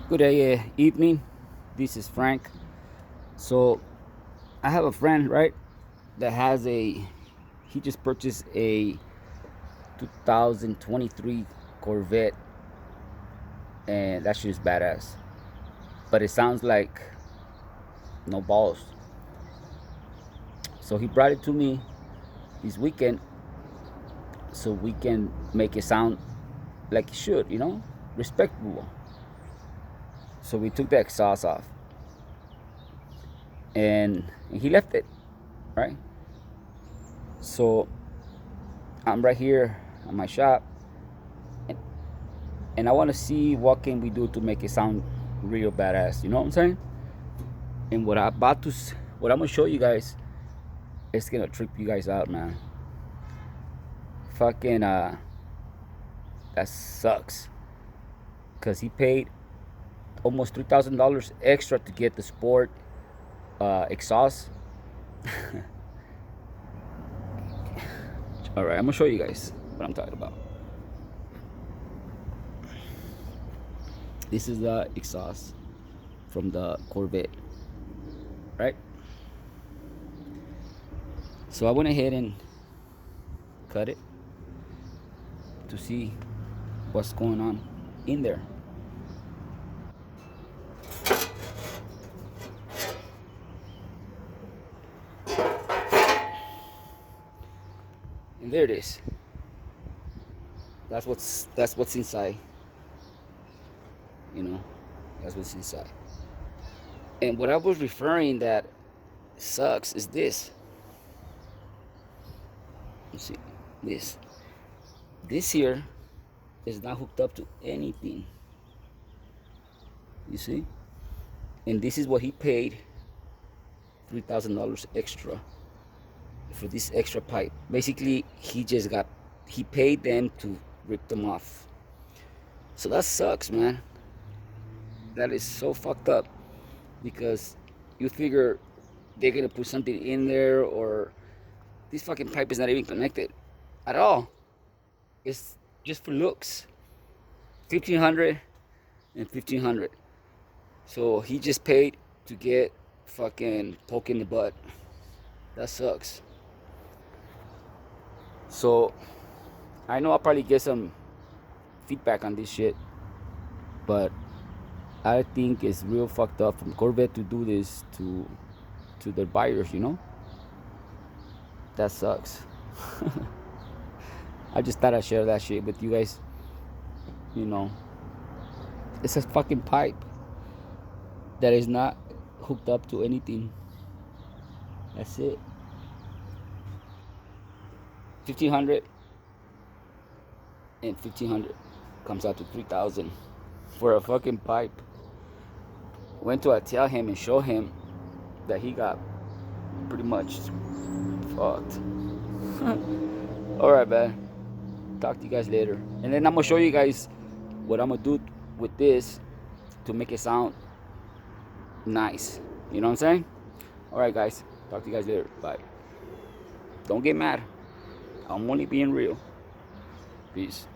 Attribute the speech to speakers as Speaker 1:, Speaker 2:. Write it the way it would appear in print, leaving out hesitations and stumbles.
Speaker 1: Good day, evening. This is Frank. So I have a friend, right, that has a. He just purchased a 2023 Corvette, and that shit is badass. But it sounds like no balls. So he brought it to me this weekend, so we can make it sound like it should, respectable. So we took the exhaust off, and he left it, right? So I'm right here at my shop, and, and I want to see what can we do to make it sound real badass. You know what I'm saying? And what I'm gonna show you guys, it's gonna trip you guys out, man. Fucking that sucks. Cause he paid almost $3,000 extra to get the sport exhaust. All right, I'm gonna show you guys what I'm talking about. This is the exhaust from the Corvette, right? So I went ahead and cut it to see what's going on in there. And there it is. That's what's inside. You know, that's what's inside. And what I was referring that sucks is this. You see, this. This here is not hooked up to anything. You see? And this is what he paid $3,000 extra for this extra pipe. Basically, he paid them to rip them off. So that sucks, man. That is so fucked up because you figure they're gonna put something in there, or this fucking pipe is not even connected at all. It's just for looks. 1,500 and 1,500. So he just paid to get fucking poke in the butt. That sucks. So I know I'll probably get some feedback on this shit, but I think it's real fucked up from Corvette to do this to their buyers. That sucks. I just thought I'd share that shit with you guys. You know, it's a fucking pipe that is not hooked up to anything. That's it. 1,500 and 1,500 comes out to 3,000 for a fucking pipe. Went to tell him and show him that he got pretty much fucked. All right, man. Talk to you guys later. And then I'm gonna show you guys what I'm gonna do with this to make it sound nice. You know what I'm saying? All right, guys. Talk to you guys later. Bye. Don't get mad. I'm only being real. Peace.